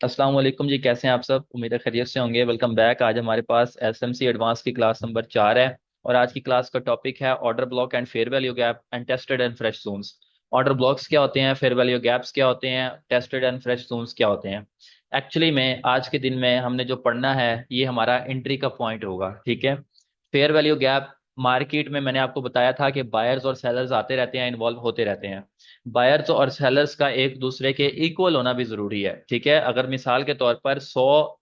अस्सलाम वालेकुम जी, कैसे हैं आप सब? उम्मीद है खैरियत से होंगे। Welcome back. आज हमारे पास एसएमसी एडवांस की क्लास नंबर 4 है और आज की क्लास का टॉपिक है order block and fair value gap and tested and fresh zones. Order blocks क्या होते हैं, फेयर वैल्यू गैप्स क्या होते हैं, टेस्टेड एंड फ्रेश जोन्स क्या होते हैं। एक्चुअली में आज के दिन में हमने जो पढ़ना है ये हमारा एंट्री का पॉइंट होगा, ठीक है। फेयर वैल्यू गैप मार्केट में मैंने आपको बताया था कि बायर्स और सेलर्स आते रहते हैं, इन्वॉल्व होते रहते हैं। बायर्स और सेलर्स का एक दूसरे के इक्वल होना भी जरूरी है, ठीक है। अगर मिसाल के तौर पर 100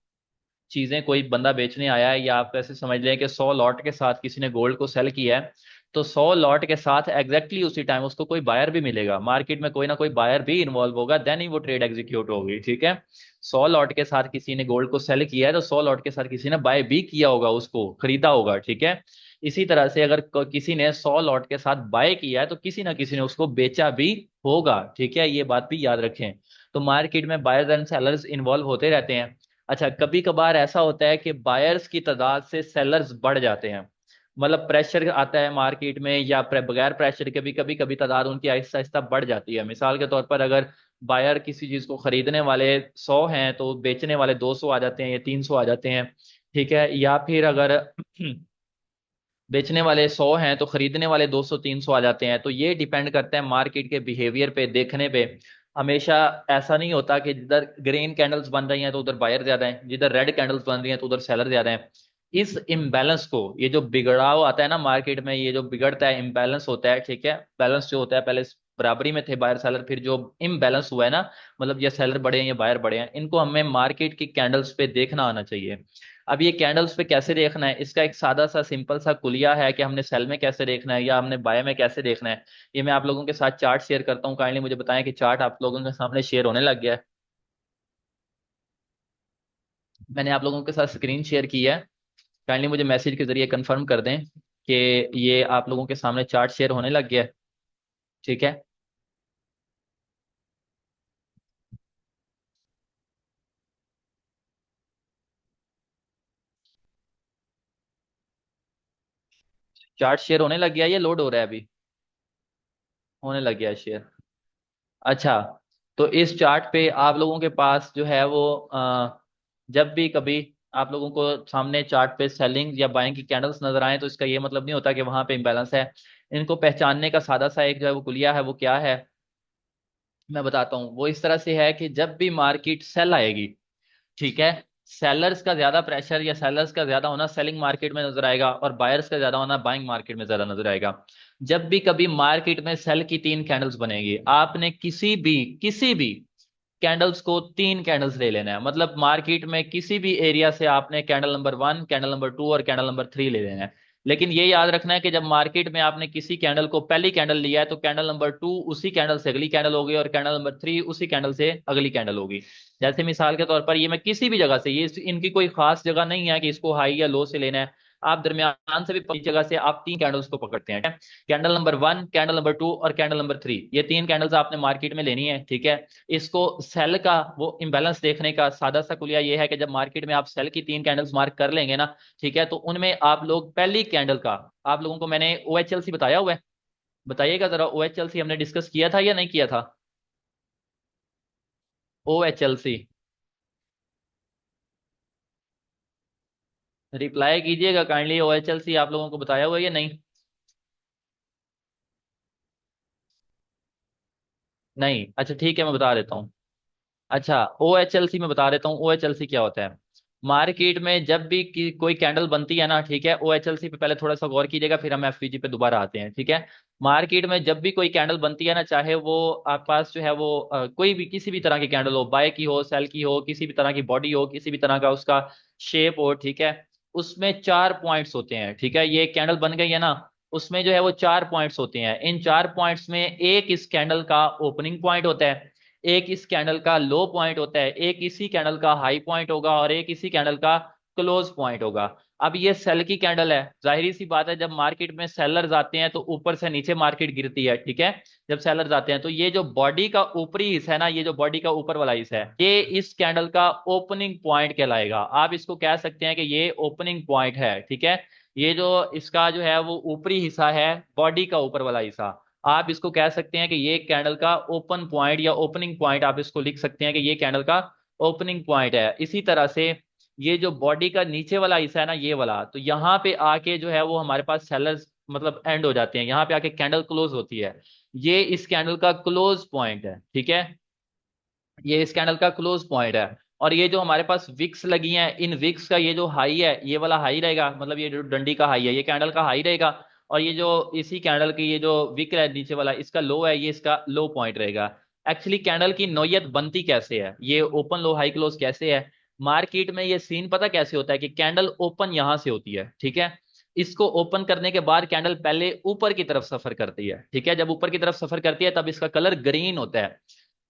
चीजें कोई बंदा बेचने आया है, या आप ऐसे समझ लें कि 100 लॉट के साथ किसी ने गोल्ड को सेल किया है, तो 100 लॉट के साथ एग्जैक्टली उसी टाइम उसको कोई बायर भी मिलेगा, मार्केट में कोई ना कोई बायर भी इन्वॉल्व होगा, देन ही वो ट्रेड एग्जीक्यूट होगी, ठीक है। 100 लॉट के साथ किसी ने गोल्ड को सेल किया है तो 100 लॉट के साथ किसी ने बाय भी किया होगा, उसको खरीदा होगा, ठीक है। इसी तरह से अगर किसी ने 100 लॉट के साथ बाय किया है तो किसी ना किसी ने उसको बेचा भी होगा, ठीक है। ये बात भी याद रखें। तो मार्केट में बायर्स एंड सेलर्स इन्वॉल्व होते रहते हैं। अच्छा, कभी कभार ऐसा होता है कि बायर्स की तादाद से सेलर्स बढ़ जाते हैं, मतलब प्रेशर आता है मार्केट में, या बगैर प्रेशर के भी कभी कभी तादाद उनकी आहिस्ता आहिस्ता बढ़ जाती है। मिसाल के तौर पर अगर बायर किसी चीज को खरीदने वाले 100 हैं तो बेचने वाले 200 आ जाते हैं या 300 आ जाते हैं, ठीक है। या फिर अगर बेचने वाले 100 हैं तो खरीदने वाले 200 300 आ जाते हैं। तो ये डिपेंड करता है मार्केट के बिहेवियर पे, देखने पे। हमेशा ऐसा नहीं होता कि जिधर ग्रीन कैंडल्स बन रही हैं तो उधर बायर ज्यादा है, जिधर रेड कैंडल्स बन रही हैं तो उधर सेलर ज्यादा है। इस इम्बैलेंस को, ये जो बिगड़ाव आता है ना मार्केट में, ये जो बिगड़ता है, इम्बैलेंस होता है, ठीक है। बैलेंस जो होता है, पहले बराबरी में थे बायर सेलर, फिर जो इम्बैलेंस हुआ है ना, मतलब ये सेलर बड़े हैं या बायर बड़े हैं, इनको हमें मार्केट की कैंडल्स पे देखना आना चाहिए। अब ये कैंडल्स पे कैसे देखना है, इसका एक सादा सा सिंपल सा कुलिया है कि हमने सेल में कैसे देखना है या हमने बाय में कैसे देखना है। ये मैं आप लोगों के साथ चार्ट शेयर करता हूँ। काइंडली मुझे बताएं कि चार्ट आप लोगों के सामने शेयर होने लग गया है। मैंने आप लोगों के साथ स्क्रीन शेयर की है। काइंडली मुझे मैसेज के जरिए कंफर्म कर दें कि ये आप लोगों के सामने चार्ट शेयर होने लग गया है, ठीक है। चार्ट शेयर होने लग गया है, ये लोड हो रहा है अभी, होने लग गया है शेयर। अच्छा, तो इस चार्ट पे आप लोगों के पास जो है वो जब भी कभी आप लोगों को सामने चार्ट पे सेलिंग या बाइंग की कैंडल्स नजर आए तो इसका ये मतलब नहीं होता कि वहां पे इम्बैलेंस है। इनको पहचानने का सादा सा एक जो है वो कुलिया है, वो क्या है मैं बताता हूँ। वो इस तरह से है कि जब भी मार्केट सेल आएगी, ठीक है, सेलर्स का ज्यादा प्रेशर या सेलर्स का ज्यादा होना सेलिंग मार्केट में नजर आएगा, और बायर्स का ज्यादा होना बाइंग मार्केट में ज्यादा नजर आएगा। जब भी कभी मार्केट में सेल की 3 कैंडल्स बनेगी, आपने किसी भी कैंडल्स को 3 कैंडल्स ले लेना है। मतलब मार्केट में किसी भी एरिया से आपने कैंडल नंबर 1, कैंडल नंबर 2 और कैंडल नंबर 3 ले लेना है। लेकिन ये याद रखना है कि जब मार्केट में आपने किसी कैंडल को पहली कैंडल लिया है तो कैंडल नंबर 2 उसी कैंडल से अगली कैंडल होगी और कैंडल नंबर 3 उसी कैंडल से अगली कैंडल होगी। जैसे मिसाल के तौर पर ये मैं किसी भी जगह से, ये इनकी कोई खास जगह नहीं है कि इसको हाई या लो से लेना है। आप दरमियान से भी पहली जगह से आप 3 कैंडल्स को पकड़ते हैं, कैंडल नंबर 1, कैंडल नंबर 2 और कैंडल नंबर 3, ये 3 कैंडल्स आपने मार्केट में लेनी है, ठीक है। इसको सेल का वो इम्बैलेंस देखने का सादा सा कुलिया ये है कि जब मार्केट में आप सेल की 3 कैंडल्स मार्क कर लेंगे ना, ठीक है, तो उनमें आप लोग पहली कैंडल का, आप लोगों को मैंने OHLC बताया हुआ है, बताइएगा जरा। OHLC हमने डिस्कस किया था या नहीं किया था? OHLC, रिप्लाई कीजिएगा काइंडली। OHLC आप लोगों को बताया हुआ है या नहीं? नहीं, अच्छा ठीक है, मैं बता देता हूँ। अच्छा, OHLC में बता देता हूँ। OHLC क्या होता है? मार्केट में जब भी कोई कैंडल बनती है ना, ठीक है, OHLC पे पहले थोड़ा सा गौर कीजिएगा, फिर हम FVG पे दोबारा आते हैं, ठीक है। मार्केट में जब भी कोई कैंडल बनती है ना, चाहे वो आप पास जो है वो कोई भी किसी भी तरह की कैंडल हो, बाय की हो, सेल की हो, किसी भी तरह की बॉडी हो, किसी भी तरह का उसका शेप हो, ठीक है, उसमें 4 पॉइंट्स होते हैं, ठीक है। ये कैंडल बन गई है ना, उसमें जो है वो 4 पॉइंट्स होते हैं। इन 4 पॉइंट्स में एक इस कैंडल का ओपनिंग पॉइंट होता है, एक इस कैंडल का लो पॉइंट होता है, एक इसी कैंडल का हाई पॉइंट होगा और एक इसी कैंडल का क्लोज पॉइंट होगा। अब ये सेल की कैंडल है, जाहिर सी बात है जब मार्केट में सेलर्स आते हैं तो ऊपर से नीचे मार्केट गिरती है, ठीक है। जब सेलर्स आते हैं तो ये जो बॉडी का ऊपरी हिस्सा है ना, ये जो बॉडी का ऊपर वाला हिस्सा है, ये इस कैंडल का ओपनिंग पॉइंट कहलाएगा। आप इसको कह सकते हैं कि ये ओपनिंग पॉइंट है, ठीक है। ये जो इसका जो है वो ऊपरी हिस्सा है, बॉडी का ऊपर वाला हिस्सा, आप इसको कह सकते हैं कि ये कैंडल का ओपन पॉइंट या ओपनिंग पॉइंट, आप इसको लिख सकते हैं कि ये कैंडल का ओपनिंग पॉइंट है। इसी तरह से ये जो बॉडी का नीचे वाला हिस्सा है ना, ये वाला, तो यहाँ पे आके जो है वो हमारे पास सेलर्स मतलब एंड हो जाते हैं, यहाँ पे आके कैंडल क्लोज होती है। ये इस कैंडल का क्लोज पॉइंट है, ठीक है, ये इस कैंडल का क्लोज पॉइंट है। और ये जो हमारे पास विक्स लगी हैं, इन विक्स का ये जो हाई है, ये वाला हाई रहेगा, मतलब ये जो डंडी का हाई है, ये कैंडल का हाई रहेगा। और ये जो इसी कैंडल की ये जो विक है नीचे वाला, इसका लो है, ये इसका लो पॉइंट रहेगा। एक्चुअली कैंडल की नोयत बनती कैसे है, ये ओपन लो हाई क्लोज कैसे है मार्केट में, ये सीन पता कैसे होता है कि कैंडल ओपन यहां से होती है, ठीक है, इसको ओपन करने के बाद कैंडल पहले ऊपर की तरफ सफर करती है, ठीक है, जब ऊपर की तरफ सफर करती है तब इसका कलर ग्रीन होता है।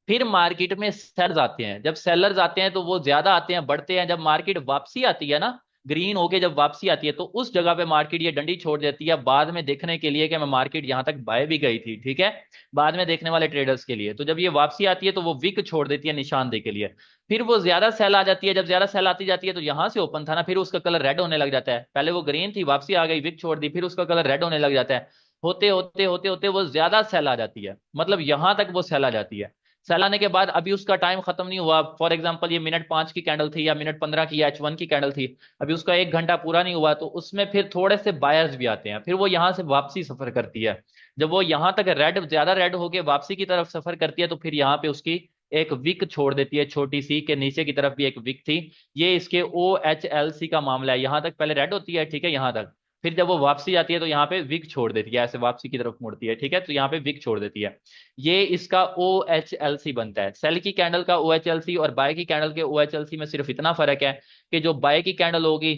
फिर मार्केट में सेलर्स आते हैं, जब सेलर्स आते हैं तो वो ज्यादा आते हैं, बढ़ते हैं, जब मार्केट वापसी आती है ना, ग्रीन होके जब वापसी आती है, तो उस जगह पे मार्केट ये डंडी छोड़ देती है बाद में देखने के लिए कि मैं मार्केट यहां तक बाय भी गई थी, ठीक है, बाद में देखने वाले ट्रेडर्स के लिए। तो जब ये वापसी आती है तो वो विक छोड़ देती है निशानदेही के लिए। फिर वो ज्यादा सेल आ जाती है, जब ज्यादा सेल आती जाती है तो यहां से ओपन था ना, फिर उसका कलर रेड होने लग जाता है, पहले वो ग्रीन थी, वापसी आ गई, विक छोड़ दी, फिर उसका कलर रेड होने लग जाता है। होते होते होते होते वो ज्यादा सेल आ जाती है, मतलब यहां तक वो सेल आ जाती है। सेल आने के बाद अभी उसका टाइम खत्म नहीं हुआ, फॉर एग्जांपल ये मिनट 5 की कैंडल थी या मिनट 15 की या H1 की कैंडल थी, अभी उसका 1 घंटा पूरा नहीं हुआ, तो उसमें फिर थोड़े से बायर्स भी आते हैं, फिर वो यहाँ से वापसी सफर करती है। जब वो यहाँ तक रेड ज्यादा रेड होके वापसी की तरफ सफर करती है तो फिर यहाँ पे उसकी एक विक छोड़ देती है छोटी सी, के नीचे की तरफ भी एक विक थी। ये इसके OHLC का मामला है, यहाँ तक पहले रेड होती है, ठीक है, यहाँ तक, फिर जब वो वापसी आती है तो यहाँ पे विक छोड़ देती है, ऐसे वापसी की तरफ मुड़ती है, ठीक है, तो यहाँ पे विक छोड़ देती है। ये इसका OHLC बनता है। सेल की कैंडल का OHLC और बाय की कैंडल के OHLC में सिर्फ इतना फर्क है कि जो बाय की कैंडल होगी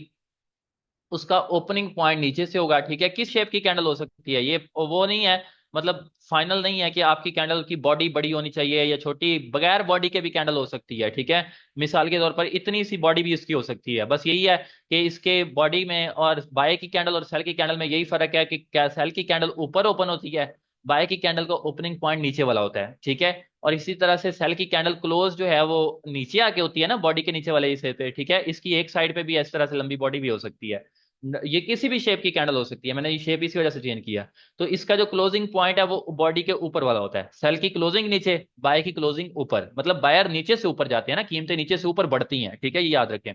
उसका ओपनिंग पॉइंट नीचे से होगा, ठीक है, किस शेप की कैंडल हो सकती है ये वो नहीं है, मतलब फाइनल नहीं है कि आपकी कैंडल की बॉडी बड़ी होनी चाहिए या छोटी, बगैर बॉडी के भी कैंडल हो सकती है, ठीक है, मिसाल के तौर पर इतनी सी बॉडी भी इसकी हो सकती है। बस यही है कि इसके बॉडी में और बाय की कैंडल और सेल की कैंडल में यही फर्क है कि क्या सेल की कैंडल ऊपर ओपन होती है, बाय की कैंडल का ओपनिंग पॉइंट नीचे वाला होता है, ठीक है। और इसी तरह से सेल की कैंडल क्लोज जो है वो नीचे आके होती है ना, बॉडी के नीचे वाले हिस्से पे, ठीक है, इसकी एक साइड पे भी इस तरह से लंबी बॉडी भी हो सकती है। ये किसी भी शेप की कैंडल हो सकती है, मैंने ये शेप इसी वजह से चेंज किया। तो इसका जो क्लोजिंग पॉइंट है वो बॉडी के ऊपर वाला होता है, सेल की क्लोजिंग नीचे, बाय की क्लोजिंग ऊपर, मतलब बायर नीचे से ऊपर जाते हैं ना, कीमतें नीचे से ऊपर बढ़ती हैं, ठीक है, ये याद रखें।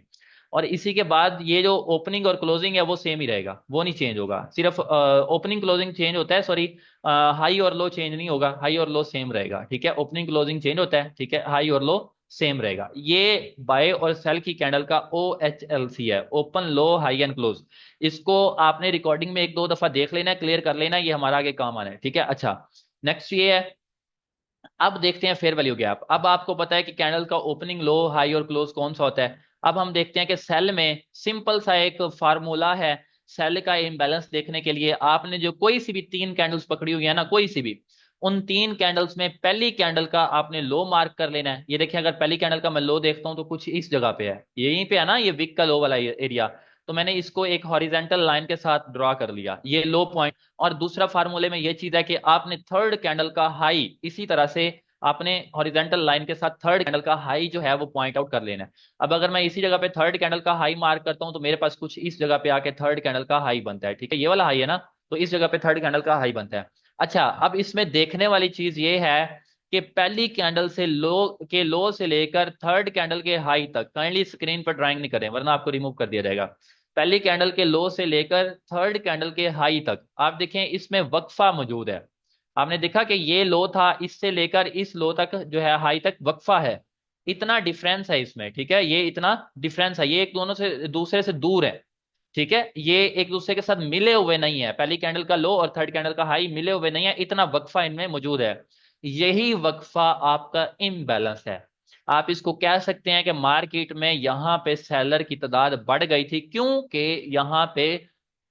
और इसी के बाद ये जो ओपनिंग और क्लोजिंग है वो सेम ही रहेगा, वो नहीं चेंज होगा, सिर्फ ओपनिंग क्लोजिंग चेंज होता है, सॉरी, हाई और लो चेंज नहीं होगा, हाई और लो सेम रहेगा, ठीक है, ओपनिंग क्लोजिंग चेंज होता है, ठीक है, हाई और लो सेम रहेगा। ये बाय और सेल की कैंडल का OHLC है, open low high and close. इसको आपने रिकॉर्डिंग में 1-2 दफा देख लेना है, क्लियर कर लेना है, ये हमारा आगे काम आना है, ठीक है। अच्छा, नेक्स्ट ये है, अब देखते हैं फेयर वैल्यू गैप। अब आपको पता है कि कैंडल का ओपनिंग लो हाई और क्लोज कौन सा होता है। अब हम देखते हैं कि सेल में सिंपल सा एक फार्मूला है, सेल का इम्बैलेंस देखने के लिए आपने जो कोई सी भी 3 कैंडल्स पकड़ी हुई है ना, कोई सी भी, उन 3 कैंडल्स में पहली कैंडल का आपने लो मार्क कर लेना है। ये देखिए, अगर पहली कैंडल का मैं लो देखता हूं तो कुछ इस जगह पे है, यहीं पे है ना, ये विक का लो वाला एरिया, तो मैंने इसको एक हॉरिजेंटल लाइन के साथ ड्रॉ कर लिया, ये लो पॉइंट। और दूसरा फार्मूले में ये चीज है कि आपने थर्ड कैंडल का हाई इसी तरह से आपने हॉरिजेंटल लाइन के साथ थर्ड कैंडल का हाई जो है वो पॉइंट आउट कर लेना है। अब अगर मैं इसी जगह पे थर्ड कैंडल का हाई मार्क करता हूं तो मेरे पास कुछ इस जगह पे आके थर्ड कैंडल का हाई बनता है, ठीक है, ये वाला हाई है ना, तो इस जगह पे थर्ड कैंडल का हाई बनता है। अच्छा, अब इसमें देखने वाली चीज ये है कि पहली कैंडल से लो से लेकर थर्ड कैंडल के हाई तक, काइंडली स्क्रीन पर ड्राइंग नहीं करें वरना आपको रिमूव कर दिया जाएगा। पहली कैंडल के लो से लेकर थर्ड कैंडल के हाई तक आप देखें इसमें वक्फा मौजूद है। आपने देखा कि ये लो था, इससे लेकर इस लो तक जो है हाई तक वक्फा है, इतना डिफरेंस है इसमें, ठीक है, ये इतना डिफरेंस है, ये एक दोनों से दूसरे से दूर है, ठीक है, ये एक दूसरे के साथ मिले हुए नहीं है, पहली कैंडल का लो और थर्ड कैंडल का हाई मिले हुए नहीं है, इतना वक्फा इनमें मौजूद है। यही वक्फा आपका इम्बैलेंस है। आप इसको कह सकते हैं कि मार्केट में यहाँ पे सेलर की तादाद बढ़ गई थी क्योंकि यहाँ पे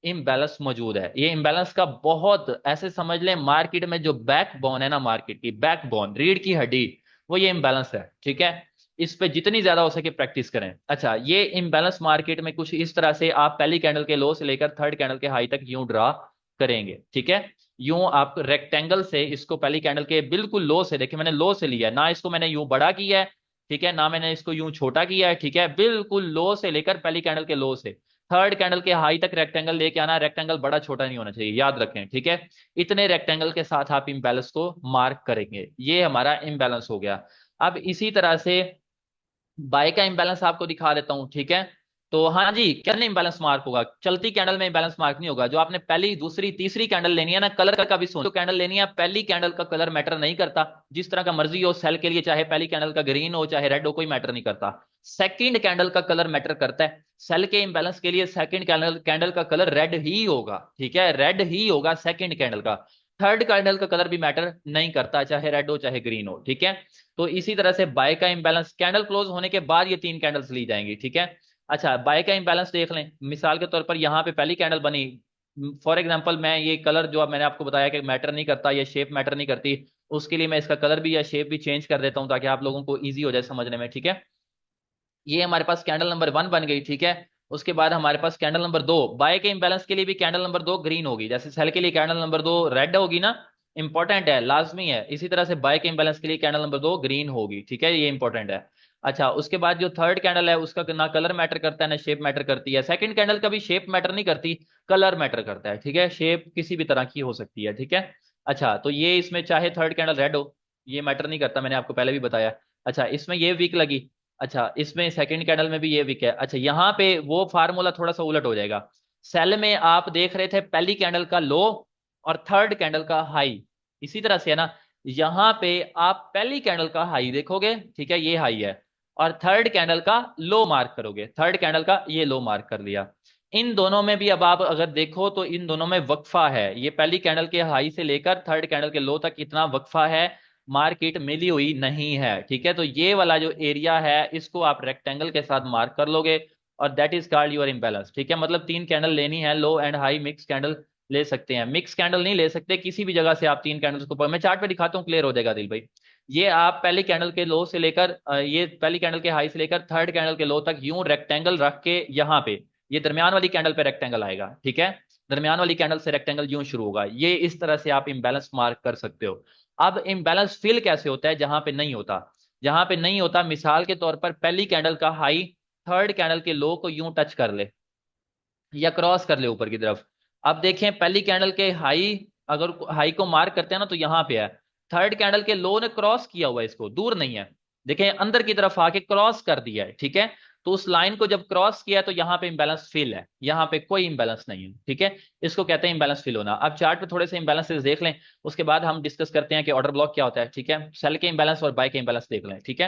इम्बैलेंस मौजूद है। ये इम्बैलेंस का बहुत ऐसे समझ लें, मार्केट में जो बैकबोन है ना, मार्केट की बैकबोन, रीढ़ की हड्डी, वो ये इम्बैलेंस है, ठीक है। इस पे जितनी ज्यादा हो सके प्रैक्टिस करें। अच्छा, ये इम्बैलेंस मार्केट में कुछ इस तरह से आप पहली कैंडल के लो से लेकर थर्ड कैंडल के हाई तक यूं ड्रा करेंगे, ठीक है। यूं आप रेक्टेंगल से इसको पहली कैंडल के बिल्कुल लो से, देखिए मैंने लो से लिया है ना, इसको मैंने यूं बड़ा किया है, ठीक है, ना मैंने इसको यूं छोटा किया है, ठीक है, बिल्कुल लो से लेकर पहली कैंडल के लो से थर्ड कैंडल के हाई तक रेक्टेंगल लेके आना। रेक्टेंगल बड़ा छोटा नहीं होना चाहिए, याद रखें, ठीक है। इतने रेक्टेंगल के साथ आप इम्बैलेंस को मार्क करेंगे, ये हमारा इम्बैलेंस हो गया। अब इसी तरह से बाय का इंबैलेंस आपको दिखा देता हूं, ठीक है। तो हाँ जी, कैंडल इंबैलेंस मार्क होगा, चलती कैंडल में इंबैलेंस मार्क नहीं होगा। जो आपने पहली दूसरी तीसरी कैंडल लेनी है ना, कलर का भी सोच, जो कैंडल लेनी है, पहली कैंडल का कलर मैटर नहीं करता, जिस तरह का मर्जी हो सेल के लिए, चाहे पहली कैंडल का ग्रीन हो चाहे रेड हो, कोई मैटर नहीं करता। सेकंड कैंडल का कलर मैटर करता है। सेल के इंबैलेंस के लिए सेकंड कैंडल कैंडल का कलर रेड ही होगा, ठीक है, रेड ही होगा सेकंड कैंडल का। थर्ड कैंडल का कलर भी मैटर नहीं करता, चाहे रेड हो चाहे ग्रीन हो, ठीक है। तो इसी तरह से बाय का इंबैलेंस कैंडल क्लोज होने के बाद ये तीन कैंडल्स ली जाएंगी, ठीक है। अच्छा, बाय का इंबैलेंस देख लें, मिसाल के तौर पर यहाँ पे पहली कैंडल बनी, फॉर एग्जांपल मैं ये कलर जो अब मैंने आपको बताया कि मैटर नहीं करता, ये शेप मैटर नहीं करती, उसके लिए मैं इसका कलर भी या शेप भी चेंज कर देता हूँ ताकि आप लोगों को ईजी हो जाए समझने में, ठीक है। ये हमारे पास कैंडल नंबर 1 बन गई, ठीक है। उसके बाद हमारे पास कैंडल नंबर 2, बाय के इंबैलेंस के लिए भी कैंडल नंबर 2 ग्रीन होगी, जैसे सेल के लिए कैंडल नंबर 2 रेड होगी ना, इंपॉर्टेंट है, लाजमी है। इसी तरह से बाय के इंबैलेंस के लिए कैंडल नंबर 2 ग्रीन होगी, ठीक है, ये इंपॉर्टेंट है। अच्छा, उसके बाद जो थर्ड कैंडल है उसका ना कलर मैटर करता है ना शेप मैटर करती है। सेकंड कैंडल का भी शेप मैटर नहीं करती, कलर मैटर करता है, ठीक है, शेप किसी भी तरह की हो सकती है, ठीक है। अच्छा, तो ये इसमें चाहे थर्ड कैंडल रेड हो, ये मैटर नहीं करता, मैंने आपको पहले भी बताया। अच्छा, इसमें ये वीक लगी, अच्छा इसमें सेकंड कैंडल में भी ये वीक है। अच्छा, यहाँ पे वो फार्मूला थोड़ा सा उलट हो जाएगा। सेल में आप देख रहे थे पहली कैंडल का लो और थर्ड कैंडल का हाई, इसी तरह से है ना, यहाँ पे आप पहली कैंडल का हाई देखोगे, ठीक है, ये हाई है, और थर्ड कैंडल का लो मार्क करोगे, थर्ड कैंडल का ये लो मार्क कर लिया। इन दोनों में भी अब आप अगर देखो तो इन दोनों में वक्फा है, ये पहली कैंडल के हाई से लेकर थर्ड कैंडल के लो तक इतना वक्फा है, मार्केट मिली हुई नहीं है, ठीक है। तो ये वाला जो एरिया है इसको आप रेक्टेंगल के साथ मार्क कर लोगे, और that is called your imbalance, ठीक है। मतलब तीन कैंडल लेनी है, लो एंड हाई मिक्स कैंडल ले सकते हैं, मिक्स कैंडल नहीं ले सकते, किसी भी जगह से आप तीन कैंडल्स को, मैं चार्ट पे दिखाता हूँ, क्लियर हो जाएगा दिल भाई। ये आप पहली कैंडल के लो से लेकर ये पहली कैंडल के हाई से लेकर थर्ड कैंडल के लो तक यूं रेक्टेंगल रख के यहाँ पे ये दरमियान वाली कैंडल पे रेक्टेंगल आएगा, ठीक है। दरमियान वाली कैंडल से रेक्टेंगल यूं शुरू होगा, ये इस तरह से आप इम्बैलेंस मार्क कर सकते हो। अब इम्बैलेंस फिल कैसे होता है जहां पे नहीं होता, जहां पे नहीं होता, मिसाल के तौर पर पहली कैंडल का हाई थर्ड कैंडल के लो को यूं टच कर ले या क्रॉस कर ले ऊपर की तरफ। अब देखें पहली कैंडल के हाई, अगर हाई को मार्क करते हैं ना तो यहां पे है, थर्ड कैंडल के लो ने क्रॉस किया हुआ है, इसको दूर नहीं है, देखें अंदर की तरफ आके क्रॉस कर दिया है, ठीक है। तो उस लाइन को जब क्रॉस किया तो यहाँ पे इंबैलेंस फिल है, यहाँ पे कोई इंबैलेंस नहीं है, ठीक है। इसको कहते हैं इंबैलेंस फिल होना। अब चार्ट पे थोड़े से इंबैलेंसेस देख लें, उसके बाद हम डिस्कस करते हैं कि ऑर्डर ब्लॉक क्या होता है, ठीक है। सेल के इंबैलेंस और बाय के इंबैलेंस देख लें, ठीक है।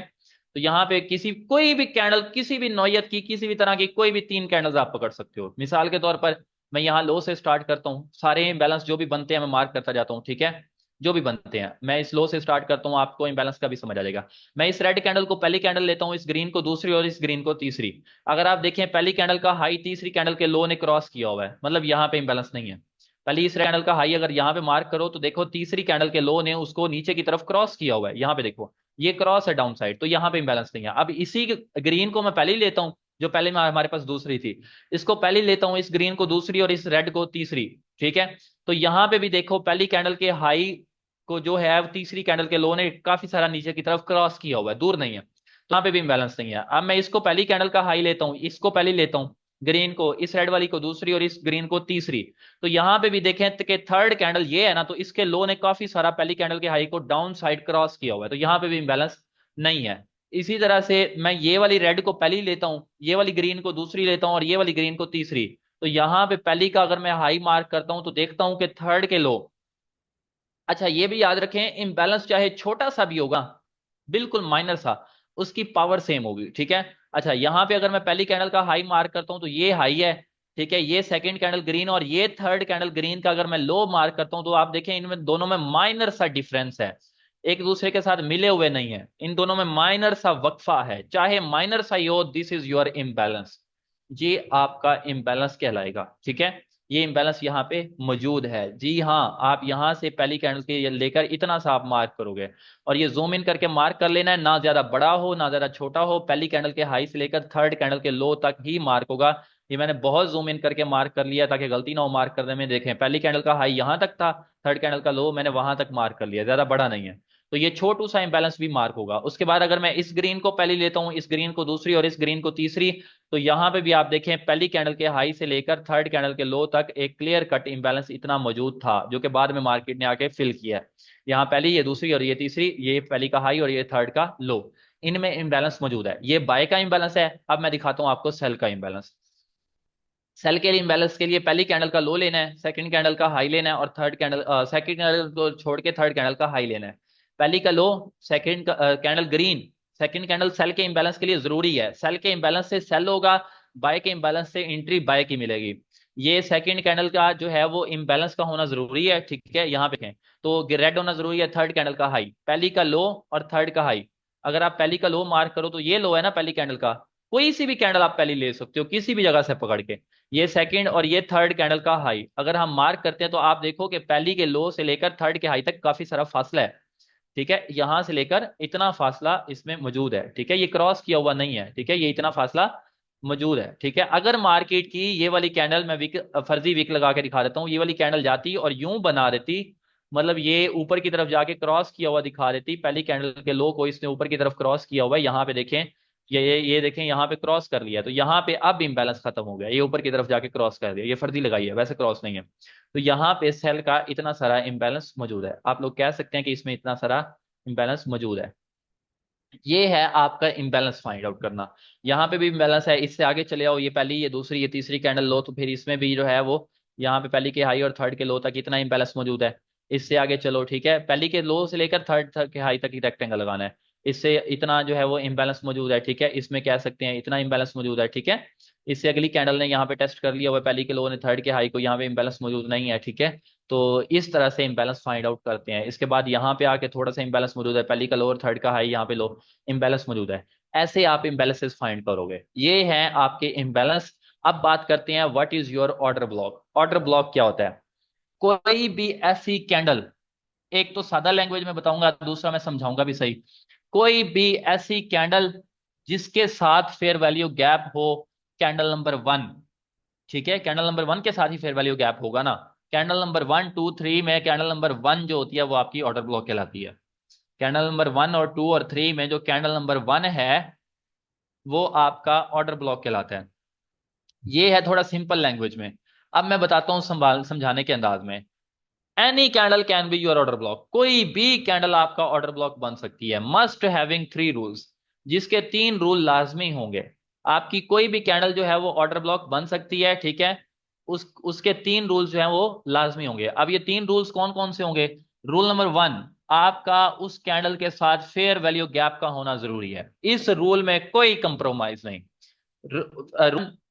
तो यहाँ पे किसी कोई भी कैंडल किसी भी नौयत की किसी भी तरह की कोई भी तीन कैंडल्स आप पकड़ सकते हो। मिसाल के तौर पर मैं यहाँ लो से स्टार्ट करता हूँ, सारे इंबैलेंस जो भी बनते हैं मैं मार्क करता जाता हूँ, ठीक है। जो भी बनते हैं मैं इस लो से स्टार्ट करता हूँ, आपको इंबैलेंस का भी समझ आ जाएगा। मैं इस रेड कैंडल को पहली कैंडल लेता हूँ, इस ग्रीन को दूसरी और इस ग्रीन को तीसरी। अगर आप देखें पहली कैंडल का हाई तीसरी कैंडल के लो ने क्रॉस किया हुआ है, मतलब यहाँ पे इंबैलेंस नहीं है। पहली इस कैंडल का हाई अगर यहाँ पे मार्क करो तो देखो तीसरी कैंडल के लो ने उसको नीचे की तरफ क्रॉस किया हुआ है, यहाँ पे देखो ये क्रॉस है डाउन साइड, तो यहाँ पे इंबैलेंस नहीं है। अब इसी ग्रीन को मैं पहले ही लेता हूँ, जो पहले में हमारे पास दूसरी थी, इसको पहले लेता हूँ, इस ग्रीन को दूसरी और इस रेड को तीसरी, ठीक है। तो यहाँ पे भी देखो पहली कैंडल के हाई को जो है वो तीसरी कैंडल के लो ने काफी सारा नीचे की तरफ क्रॉस किया हुआ है, दूर नहीं है, तो यहाँ पे भी इंबैलेंस नहीं है। अब मैं इसको पहली कैंडल का हाई लेता हूँ, इसको पहले लेता हूँ ग्रीन को, इस रेड वाली को दूसरी और इस ग्रीन को तीसरी। तो यहाँ पे भी देखें कि थर्ड कैंडल ये है ना, तो इसके लो ने काफी सारा पहली कैंडल के हाई को डाउन साइड क्रॉस किया हुआ है, तो यहाँ पे भी इंबैलेंस नहीं है। इसी तरह से मैं ये वाली रेड को पहली लेता हूँ, ये वाली ग्रीन को दूसरी लेता हूँ और ये वाली ग्रीन को तीसरी। तो यहाँ पे पहली का अगर मैं हाई मार्क करता हूँ तो देखता हूँ कि थर्ड के लो, अच्छा ये भी याद रखें इम्बैलेंस चाहे छोटा सा भी होगा, बिल्कुल माइनर सा, उसकी पावर सेम होगी, ठीक है। अच्छा, यहाँ पे अगर मैं पहली कैंडल का हाई मार्क करता हूं तो ये हाई है, ठीक है, ये सेकंड कैंडल ग्रीन और ये थर्ड कैंडल ग्रीन का अगर मैं लो मार्क करता हूं तो आप देखें इनमें दोनों में माइनर सा डिफरेंस है, एक दूसरे के साथ मिले हुए नहीं है, इन दोनों में माइनर सा वक्फा है, चाहे माइनर सा ही हो, दिस इज योर इम्बैलेंस, ये आपका इम्बैलेंस कहलाएगा, ठीक है। ये इम्बैलेंस यहाँ पे मौजूद है, जी हाँ। आप यहाँ से पहली कैंडल के ये लेकर इतना सा आप मार्क करोगे, और ये जूम इन करके मार्क कर लेना है, ना ज्यादा बड़ा हो ना ज्यादा छोटा हो, पहली कैंडल के हाई से लेकर थर्ड कैंडल के लो तक ही मार्क होगा। ये मैंने बहुत जूम इन करके मार्क कर लिया ताकि गलती ना हो मार्क करने में। देखें पहली कैंडल का हाई यहाँ तक था, थर्ड कैंडल का लो मैंने वहां तक मार्क कर लिया, ज्यादा बड़ा नहीं है, तो ये छोटू सा इंबैलेंस भी मार्क होगा। उसके बाद अगर मैं इस ग्रीन को पहली लेता हूँ, इस ग्रीन को दूसरी और इस ग्रीन को तीसरी, तो यहाँ पे भी आप देखें पहली कैंडल के हाई से लेकर थर्ड कैंडल के लो तक एक क्लियर कट इंबैलेंस इतना मौजूद था, जो कि बाद में मार्केट ने आके फिल किया है। यहाँ पहली ये दूसरी और ये तीसरी, ये पहली का हाई और ये थर्ड का लो, इनमें इम्बैलेंस मौजूद है। ये बाय का इम्बैलेंस है। अब मैं दिखाता हूं आपको सेल का इम्बैलेंस। सेल के लिए इम्बैलेंस के लिए पहली कैंडल का लो लेना है, सेकंड कैंडल का हाई लेना है, और थर्ड कैंडल सेकंड कैंडल को छोड़ के थर्ड कैंडल का हाई लेना है। पहली का लो, second candle green, second candle sell के इम्बैलेंस के लिए जरूरी है। सेल के इम्बैलेंस से सेल होगा, बाय के इम्बैलेंस से एंट्री बाय की मिलेगी। ये सेकंड कैंडल का जो है वो इम्बैलेंस का होना जरूरी है, ठीक है, यहाँ पे देखें। तो रेड होना जरूरी है, थर्ड कैंडल का हाई, पहली का लो और थर्ड का हाई। अगर आप पहली का लो मार्क करो तो ये लो है ना पहली कैंडल का, कोई सी भी कैंडल आप पहली ले सकते हो किसी भी जगह से पकड़ के। ये सेकंड और ये थर्ड कैंडल का हाई अगर हम मार्क करते हैं तो आप देखो कि पहली के लो से लेकर थर्ड के हाई तक काफी सारा फासला है, ठीक है, यहां से लेकर इतना फासला इसमें मौजूद है, ठीक है, ये क्रॉस किया हुआ नहीं है, ठीक है, ये इतना फासला मौजूद है, ठीक है। अगर मार्केट की ये वाली कैंडल मैं विक फर्जी विक लगा के दिखा देता हूँ, ये वाली कैंडल जाती और यूं बना देती, मतलब ये ऊपर की तरफ जाके क्रॉस किया हुआ दिखा देती, पहली कैंडल के लो को इसने ऊपर की तरफ क्रॉस किया हुआ है, यहाँ पे देखें, ये देखें यहाँ पे क्रॉस कर लिया, तो यहाँ पे अब इम्बैलेंस खत्म हो गया, ये ऊपर की तरफ जाके क्रॉस कर दिया, ये फर्जी लगाई है, वैसे क्रॉस नहीं है। तो यहाँ पे सेल का इतना सारा इम्बैलेंस मौजूद है, आप लोग कह सकते हैं कि इसमें इतना सारा इम्बैलेंस मौजूद है। ये है आपका इम्बैलेंस फाइंड आउट करना। यहाँ पे भी इम्बैलेंस है, इससे आगे चले आओ, ये पहली ये दूसरी ये तीसरी कैंडल लो, तो फिर इसमें भी जो है वो यहाँ पे पहली के हाई और थर्ड के लो तक इतना इम्बैलेंस मौजूद है। इससे आगे चलो, ठीक है, पहली के लो से लेकर थर्ड तक के हाई तक ही रेक्टेंगल लगाना है, इससे इतना जो है वो इम्बैलेंस मौजूद है, ठीक है, इसमें कह सकते हैं इतना इम्बैलेंस मौजूद है, ठीक है। इससे अगली कैंडल ने यहाँ पे टेस्ट कर लिया हुआ है, पहली के लो ने थर्ड के हाई को, यहाँ पे इम्बैलेंस मौजूद नहीं है, ठीक है। तो इस तरह से इम्बैलेंस फाइंड आउट करते हैं। इसके बाद यहाँ पे आके थोड़ा सा इम्बैलेंस मौजूद है, पहली का लो और थर्ड का हाई यहाँ पे लो, इम्बैलेंस मौजूद है। ऐसे आप इम्बैलेंसेस फाइंड करोगे, ये हैं आपके इम्बैलेंस। अब बात करते हैं what is your order block. Order block क्या होता है? कोई भी ऐसी कैंडल, एक तो सादा लैंग्वेज में बताऊंगा, दूसरा मैं समझाऊंगा भी सही। कोई भी ऐसी कैंडल जिसके साथ फेयर वैल्यू गैप हो, कैंडल नंबर वन, ठीक है, कैंडल नंबर वन के साथ ही फेयर वैल्यू गैप होगा ना। Candle number one two three में कैंडल नंबर वन जो होती है वो आपकी ऑर्डर ब्लॉक कहलाती है। कैंडल नंबर वन और टू और थ्री में जो कैंडल नंबर वन है वो आपका ऑर्डर ब्लॉक कहलाता है। ये है थोड़ा सिंपल लैंग्वेज में। अब मैं बताता हूँ संभाल समझाने के अंदाज में। Any candle can be your order block, कोई भी कैंडल आपका ऑर्डर ब्लॉक बन सकती है। मस्ट हैविंग थ्री रूल्स, जिसके तीन रूल लाजमी होंगे। आपकी कोई भी कैंडल जो है वो ऑर्डर ब्लॉक बन सकती है, ठीक है, उसके तीन रूल्स जो है वो लाजमी होंगे। अब ये तीन रूल्स कौन कौन से होंगे? रूल नंबर वन, आपका उस कैंडल के साथ फेयर वैल्यू गैप का होना जरूरी है, इस रूल में कोई कंप्रोमाइज नहीं।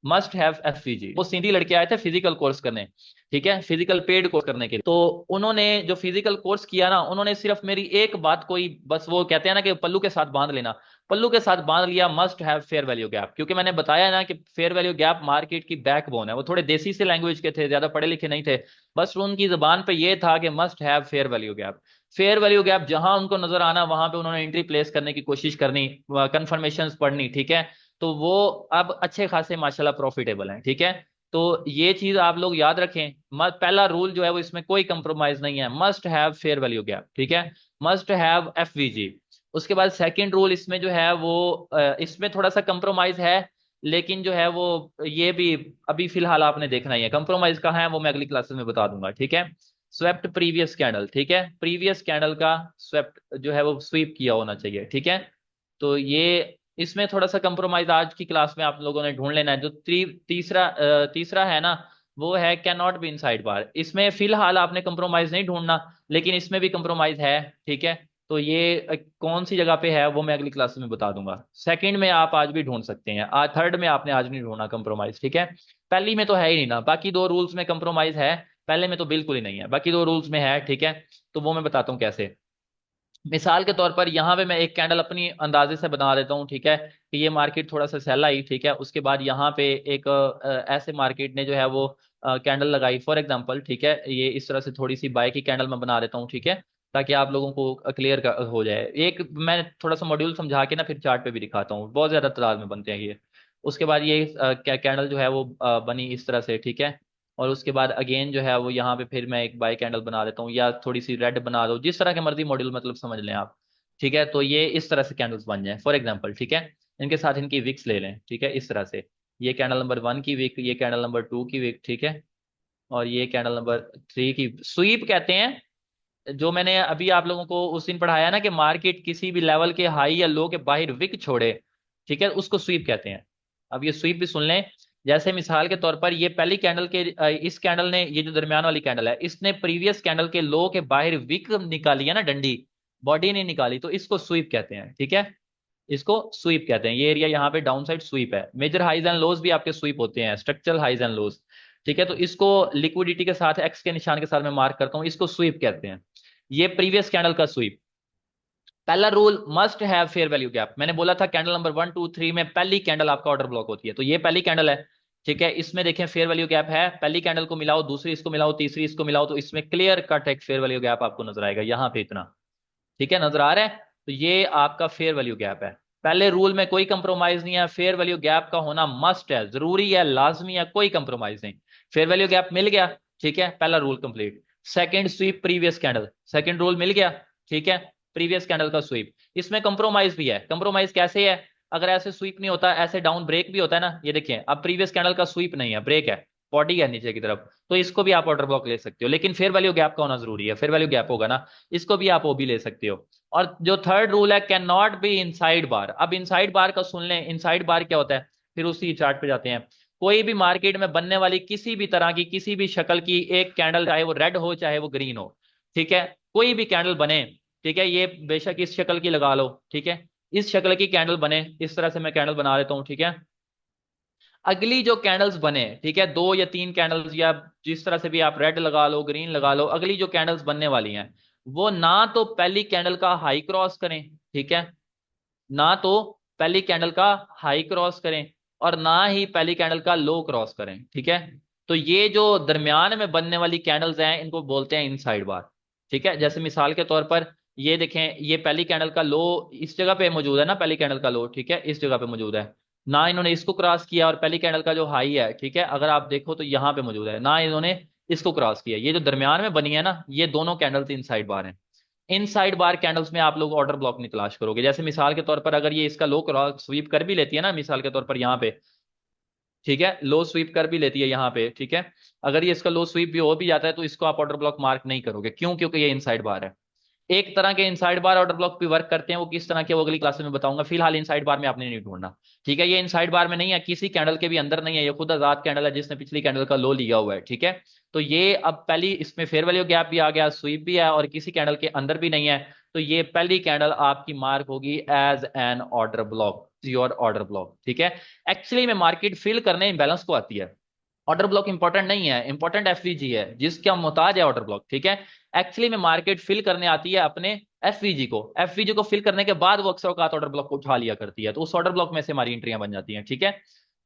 Must have FVG. वो सिंधी लड़के आए थे फिजिकल कोर्स करने, ठीक है, फिजिकल पेड कोर्स करने के लिए, तो उन्होंने जो फिजिकल कोर्स किया ना, उन्होंने सिर्फ मेरी एक बात कोई बस, वो कहते हैं ना कि पल्लू के साथ बांध लेना, पल्लू के साथ बांध लिया, must have fair value gap. क्योंकि मैंने बताया ना कि फेयर वैल्यू गैप मार्केट की बैकबोन है। वो थोड़े देसी से लैंग्वेज के थे, ज्यादा पढ़े लिखे नहीं थे, बस उनकी जबान पे ये था कि must have fair value gap. Fair value gap जहां उनको नजर आना वहां पे उन्होंने एंट्री प्लेस करने की कोशिश करनी, कंफर्मेशन पढ़नी, ठीक है। तो वो अब अच्छे खासे माशाल्लाह प्रॉफिटेबल हैं, ठीक है। तो ये चीज आप लोग याद रखें। पहला रूल जो है वो इसमें कोई कंप्रोमाइज नहीं है, must have fair value gap, ठीक है, मस्ट हैव एफवीजी। उसके बाद सेकंड रूल इसमें जो है वो इसमें थोड़ा सा कंप्रोमाइज है, लेकिन जो है वो ये भी अभी फिलहाल आपने देखना ही है, कंप्रोमाइज कहाँ है वो मैं अगली क्लासेस में बता दूंगा, ठीक है। स्वेप्ट प्रीवियस कैंडल, ठीक है, प्रीवियस कैंडल का स्वेप्ट जो है वो स्वीप किया होना चाहिए, ठीक है। तो ये इसमें थोड़ा सा कंप्रोमाइज आज की क्लास में आप लोगों ने ढूंढ लेना है। जो तीसरा है ना, वो है कैन नॉट बी इनसाइड बार। इसमें फिलहाल आपने कंप्रोमाइज नहीं ढूंढना, लेकिन इसमें भी कंप्रोमाइज है, ठीक है। तो ये कौन सी जगह पे है वो मैं अगली क्लास में बता दूंगा। सेकंड में आप आज भी ढूंढ सकते हैं, आज थर्ड में आपने आज नहीं ढूंढना कंप्रोमाइज, ठीक है। पहली में तो है ही नहीं ना, बाकी दो रूल्स में कंप्रोमाइज है, पहले में तो बिल्कुल ही नहीं है, बाकी दो रूल्स में है, ठीक है। तो वो मैं बताता हूँ कैसे। मिसाल के तौर पर यहाँ पे मैं एक कैंडल अपनी अंदाजे से बना देता हूँ, ठीक है, कि ये मार्केट थोड़ा सा सेल आई, ठीक है। उसके बाद यहाँ पे एक ऐसे मार्केट ने जो है वो कैंडल लगाई फॉर एग्जांपल, ठीक है, ये इस तरह से थोड़ी सी बाय की कैंडल मैं बना देता हूँ, ठीक है, ताकि आप लोगों को क्लियर हो जाए। एक मैं थोड़ा सा मॉड्यूल समझा के ना फिर चार्ट पे भी दिखाता हूँ, बहुत ज्यादा तादाद में बनते हैं ये। उसके बाद ये कैंडल जो है वो बनी इस तरह से, ठीक है। और उसके बाद अगेन जो है वो यहाँ पे फिर मैं एक बाई कैंडल बना देता हूँ, या थोड़ी सी रेड बना दो, जिस तरह के मर्जी मॉड्यूल मतलब समझ लें आप, ठीक है। तो ये इस तरह से कैंडल्स बन जाए फॉर एग्जांपल, ठीक है। इनके साथ इनकी विक्स ले लें, ठीक है, इस तरह से। ये कैंडल नंबर वन की विक, ये कैंडल नंबर टू की विक, ठीक है, और ये कैंडल नंबर थ्री की स्वीप कहते हैं। जो मैंने अभी आप लोगों को उस दिन पढ़ाया ना कि मार्केट किसी भी लेवल के हाई या लो के बाहर विक छोड़े, ठीक है, उसको स्वीप कहते हैं। अब ये स्वीप भी सुन लें। जैसे मिसाल के तौर पर ये पहली कैंडल के इस कैंडल ने, ये जो दरमियान वाली कैंडल है, इसने प्रीवियस कैंडल के लो के बाहर विक निकाली है ना, डंडी, बॉडी नहीं निकाली, तो इसको स्वीप कहते हैं, ठीक है। इसको स्वीप कहते हैं। ये एरिया यहाँ पे डाउन साइड स्वीप है। मेजर हाइज एंड लोज भी आपके स्वीप होते हैं, स्ट्रक्चरल हाइज एंड लोज, ठीक है। तो इसको लिक्विडिटी के साथ एक्स के निशान के साथ मैं मार्क करता हूँ, इसको स्वीप कहते हैं। ये प्रीवियस कैंडल का स्वीप। पहला rule, must have fair value gap. मैंने बोला था कैंडल नंबर 1 2 3 में पहली कैंडल आपका ऑर्डर ब्लॉक होती है, तो ये पहली कैंडल है, ठीक है। इसमें देखें फेयर वैल्यू गैप है, पहली कैंडल को मिलाओ, दूसरी इसको मिलाओ, तीसरी इसको मिलाओ, तो इसमें क्लियर कट एक फेयर वैल्यू गैप आपको नजर आएगा यहाँ पे इतना, ठीक है, नजर आ रहा है। तो ये आपका फेयर वैल्यू गैप है। पहले रूल में कोई कंप्रोमाइज नहीं है, फेयर वैल्यू गैप का होना मस्ट है, जरूरी है, लाजमी है, कोई कंप्रोमाइज नहीं। फेयर वैल्यू गैप मिल गया, ठीक है, पहला rule complete. Second sweep previous candle, second rule मिल गया, ठीक है, प्रीवियस कैंडल का स्वीप। इसमें कंप्रोमाइज भी है। कंप्रोमाइज कैसे है? अगर ऐसे स्वीप नहीं होता, ऐसे डाउन ब्रेक भी होता है ना, ये देखिए अब प्रीवियस कैंडल का स्वीप नहीं है, ब्रेक है, बॉडी है नीचे की तरफ, तो इसको भी आप ऑर्डर ब्लॉक ले सकते हो, लेकिन फेयर वैल्यू गैप का होना जरूरी है, फेयर वैल्यू गैप होगा ना, इसको भी आप वो भी ले सकते हो। और जो थर्ड रूल है, कैन नॉट बी इनसाइड बार। अब इनसाइड बार का सुन लें, इनसाइड बार क्या होता है, फिर उसी चार्ट पे जाते हैं। कोई भी मार्केट में बनने वाली किसी भी तरह की, किसी भी शक्ल की एक कैंडल, चाहे वो रेड हो चाहे वो ग्रीन हो, ठीक है, कोई भी कैंडल बने, ठीक है, ये बेशक इस शक्ल की लगा लो, ठीक है, इस शक्ल की कैंडल बने, इस तरह से मैं कैंडल बना देता हूं, ठीक है। अगली जो कैंडल्स बने, ठीक है, 2 या 3 कैंडल्स, या जिस तरह से भी आप रेड लगा लो, ग्रीन लगा लो, अगली जो कैंडल्स बनने वाली हैं, वो ना तो पहली कैंडल का हाई क्रॉस करें, ठीक है, ना तो पहली कैंडल का हाई क्रॉस करें, और ना ही पहली कैंडल का लो क्रॉस करें, ठीक है। तो ये जो दरमियान में बनने वाली कैंडल्स हैं, इनको बोलते हैं इनसाइड बार, ठीक है। जैसे मिसाल के तौर पर ये देखें, ये पहली कैंडल का लो इस जगह पे मौजूद है ना, पहली कैंडल का लो, ठीक है, इस जगह पे मौजूद है, ना इन्होंने इसको क्रॉस किया, और पहली कैंडल का जो हाई है, ठीक है, अगर आप देखो तो यहाँ पे मौजूद है, ना इन्होंने इसको क्रॉस किया। ये जो दरमियान में बनी है ना, ये दोनों कैंडल्स इनसाइड बार हैं। इन साइड बार कैंडल्स में आप लोग ऑर्डर ब्लॉक नहीं तलाश करोगे। जैसे मिसाल के तौर पर अगर ये इसका लो क्रॉस स्वीप कर भी लेती है ना, मिसाल के तौर पर यहाँ पे, ठीक है, लो स्वीप कर भी लेती है यहाँ पे, ठीक है, अगर ये इसका लो स्वीप भी हो भी जाता है, तो इसको आप ऑर्डर ब्लॉक मार्क नहीं करोगे। क्यों? क्योंकि ये इनसाइड बार है। एक तरह के इनसाइड बार ऑर्डर ब्लॉक भी वर्क करते हैं, वो किस तरह के, वो अगली क्लास में बताऊंगा। फिलहाल इनसाइड बार में आपने नहीं ढूंढना, ठीक है। ये इनसाइड बार में नहीं है, किसी कैंडल के भी अंदर नहीं है, ये खुद आजाद कैंडल है जिसने पिछली कैंडल का लो लिया हुआ है, ठीक है। तो ये अब पहली इसमें फेयर वैल्यू गैप भी आ गया, स्वीप भी है, और किसी कैंडल के अंदर भी नहीं है, तो ये पहली कैंडल आपकी मार्क होगी as an order block, your order block, ठीक है। एक्चुअली में मार्केट फिल करने इम्बेलेंस को आती है, ऑर्डर ब्लॉक इंपॉर्टेंट नहीं है, इंपॉर्टेंट एफवीजी है, जिसका मोहताज है ऑर्डर ब्लॉक, ठीक है। एक्चुअली में मार्केट फिल करने आती है अपने एफवीजी को फिल करने के बाद वो अक्सर औकात ऑर्डर ब्लॉक को उठा लिया करती है, तो उस ऑर्डर ब्लॉक में से हमारी एंट्रियां बन जाती हैं, ठीक है।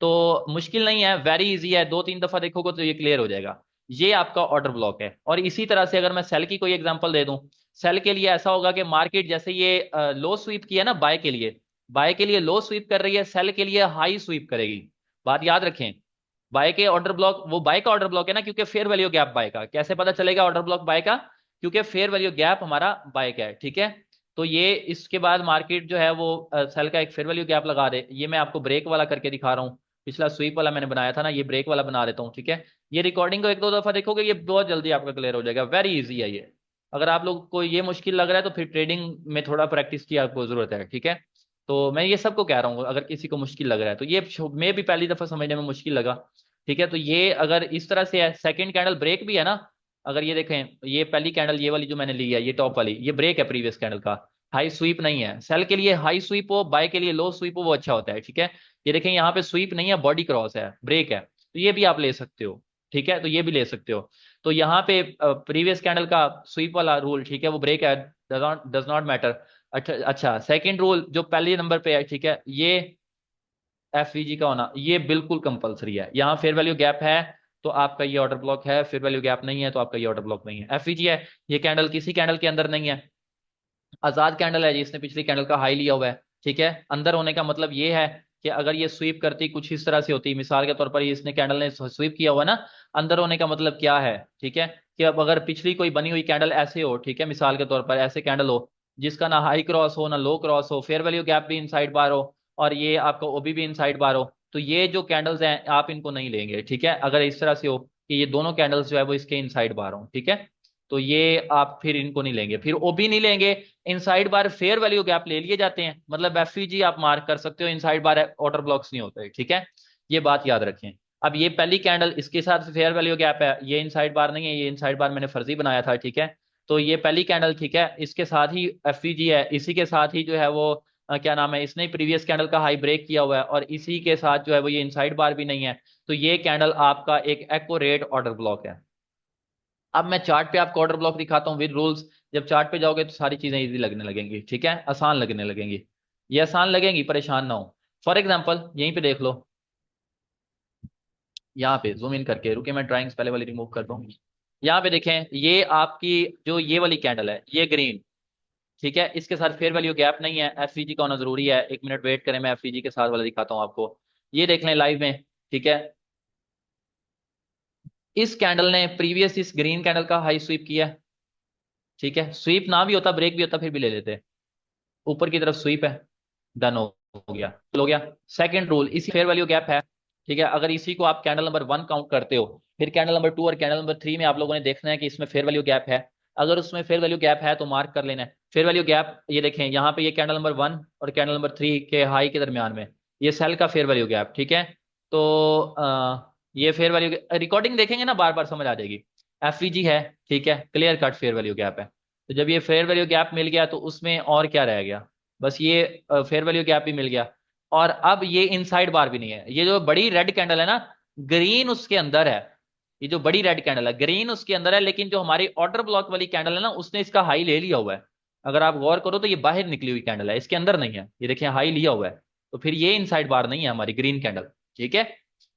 तो मुश्किल नहीं है, वेरी इजी है, 2 3 दफा देखोगे तो ये क्लियर हो जाएगा। ये आपका ऑर्डर ब्लॉक है। और इसी तरह से अगर मैं सेल की कोई एग्जांपल दे दूं, सेल के लिए ऐसा होगा कि मार्केट जैसे ये लो स्वीप किया ना, बाय के लिए लो स्वीप कर रही है, सेल के लिए हाई स्वीप करेगी। बात याद रखें, बाय के ऑर्डर ब्लॉक, वो बाय का ऑर्डर ब्लॉक है ना, क्योंकि फेयर वैल्यू गैप बाय का, कैसे पता चलेगा ऑर्डर ब्लॉक बाय का? क्योंकि फेयर वैल्यू गैप हमारा बाय का है, ठीक है। तो ये इसके बाद मार्केट जो है वो सेल का एक फेयर वैल्यू गैप लगा दे। ये मैं आपको ब्रेक वाला करके दिखा रहा हूँ, पिछला स्वीप वाला मैंने बनाया था ना, ये ब्रेक वाला बना देता हूँ, ठीक है। ये रिकॉर्डिंग को 1 2 दफा देखोगे, ये बहुत जल्दी आपका क्लियर हो जाएगा, वेरी इजी है ये। अगर आप लोग को ये मुश्किल लग रहा है तो फिर ट्रेडिंग में थोड़ा प्रैक्टिस की आपको जरूरत है, ठीक है। तो मैं ये सबको कह रहा हूँ, अगर किसी को मुश्किल लग रहा है तो ये मैं भी पहली दफा समझने में मुश्किल लगा, ठीक है। तो ये अगर इस तरह से है, सेकंड कैंडल ब्रेक भी है ना, अगर ये देखें, ये पहली कैंडल ये वाली जो मैंने ली है, ये टॉप वाली, ये ब्रेक है प्रीवियस कैंडल का, हाई स्वीप नहीं है। सेल के लिए हाई स्वीप हो, बाय के लिए लो स्वीप हो, वो अच्छा होता है, ठीक है। ये देखें यहाँ पे स्वीप नहीं है, बॉडी क्रॉस है, ब्रेक है, तो ये भी आप ले सकते हो, ठीक है, तो ये भी ले सकते हो। तो यहाँ पे प्रीवियस कैंडल का स्वीप वाला रूल, ठीक है, वो ब्रेक है, डज नॉट मैटर। अच्छा, सेकंड रूल जो पहले नंबर पे है, ठीक है, ये एफवीजी का होना, ये बिल्कुल कंपलसरी है। यहाँ फेयर वैल्यू गैप है तो आपका ये ऑर्डर ब्लॉक है, फेयर वैल्यू गैप नहीं है तो आपका ये ऑर्डर ब्लॉक नहीं है। एफवीजी है, ये कैंडल किसी कैंडल के अंदर नहीं है, आजाद कैंडल है जिसने पिछली कैंडल का हाई लिया हुआ है, ठीक है। अंदर होने का मतलब ये है कि अगर ये स्वीप करती कुछ इस तरह से होती, मिसाल के तौर पर ये इसने कैंडल ने स्वीप किया हुआ ना, अंदर होने का मतलब क्या है, ठीक है, कि अब अगर पिछली कोई बनी हुई कैंडल ऐसे हो, ठीक है, मिसाल के तौर पर ऐसे कैंडल हो जिसका ना हाई क्रॉस हो ना लो क्रॉस हो, फेयर वैल्यू गैप भी इनसाइड बार हो, और ये आपका ओबी भी इनसाइड बार हो, तो ये जो कैंडल्स हैं आप इनको नहीं लेंगे, ठीक है, अगर इस तरह से हो कि ये दोनों कैंडल्स जो है वो इसके इनसाइड बार हो, ठीक है। तो ये आप फिर इनको नहीं लेंगे, फिर ओबी नहीं लेंगे। इनसाइड बार फेयर वैल्यू गैप ले लिए जाते हैं, मतलब एफईजी आप मार्क कर सकते हो, इनसाइड बार ऑर्डर ब्लॉक्स नहीं होते, ठीक है, ये बात याद रखें। अब ये पहली कैंडल इसके साथ फेयर वैल्यू गैप है, ये इनसाइड बार नहीं है, ये इनसाइड बार मैंने फर्जी बनाया था, ठीक है। तो ये पहली कैंडल, ठीक है, इसके साथ ही एफईजी है, इसी के साथ ही जो है वो क्या नाम है, इसने प्रीवियस कैंडल का हाई ब्रेक किया हुआ है, और इसी के साथ जो है वो ये इनसाइड बार भी नहीं है। तो ये कैंडल आपका एक एक्यूरेट ऑर्डर ब्लॉक है। अब मैं चार्ट पे आपको ऑर्डर ब्लॉक दिखाता हूँ विद रूल्स। जब चार्ट पे जाओगे तो सारी चीजें इजी लगने लगेंगी, ठीक है, आसान लगने लगेंगी। ये आसान लगेंगी, परेशान ना हो। फॉर एग्जाम्पल यहीं पे देख लो, यहाँ पे जूम इन करके, रुके मैं ड्राइंग्स पहले वाली रिमूव कर दूँ। यहाँ पे देखें, ये आपकी जो ये वाली कैंडल है, ये ग्रीन, ठीक है, इसके साथ फेयर वैल्यू गैप नहीं है, एफईजी का होना जरूरी है। एक मिनट वेट करें, मैं एफईजी के साथ वाला दिखाता हूँ आपको। ये देख लें लाइव में, ठीक है। इस कैंडल ने प्रीवियस इस ग्रीन कैंडल का हाई स्वीप किया है, ठीक है, स्वीप ना भी होता, ब्रेक भी होता, फिर भी ले लेते। ऊपर की तरफ स्वीप है, डन हो गया, हो गया। सेकंड रूल, इसी फेयर वैल्यू गैप है, ठीक है, अगर इसी को आप कैंडल नंबर 1 काउंट करते हो, फिर कैंडल नंबर 2 और कैंडल नंबर 3 में आप लोगों ने देखना है कि इसमें फेयर वैल्यू गैप है। अगर उसमें फेयर वैल्यू गैप है तो मार्क कर लेना है फेयर वैल्यू गैप। ये देखें यहाँ पे, ये कैंडल नंबर 1 और कैंडल नंबर 3 के हाई के दरमियान में, ये सेल का फेयर वैल्यू गैप, ठीक है। तो ये फेयर वैल्यू रिकॉर्डिंग देखेंगे ना, बार बार समझ आ जाएगी। एफईजी है, ठीक है, clear cut fair value gap है। तो जब ये फेयर वैल्यू गैप मिल गया तो उसमें और क्या रह गया, बस ये फेयर वैल्यू गैप भी मिल गया। और अब ये इनसाइड बार भी नहीं है, ये जो बड़ी रेड कैंडल है ना, ग्रीन उसके अंदर है। ये जो बड़ी रेड कैंडल है, ग्रीन उसके अंदर है, लेकिन जो हमारी ऑर्डर ब्लॉक वाली कैंडल है ना, उसने इसका हाई ले लिया हुआ है। अगर आप गौर करो तो ये बाहर निकली हुई कैंडल है, इसके अंदर नहीं है, ये देखिए हाई लिया हुआ है। तो फिर ये इनसाइड बार नहीं है हमारी ग्रीन कैंडल, ठीक है।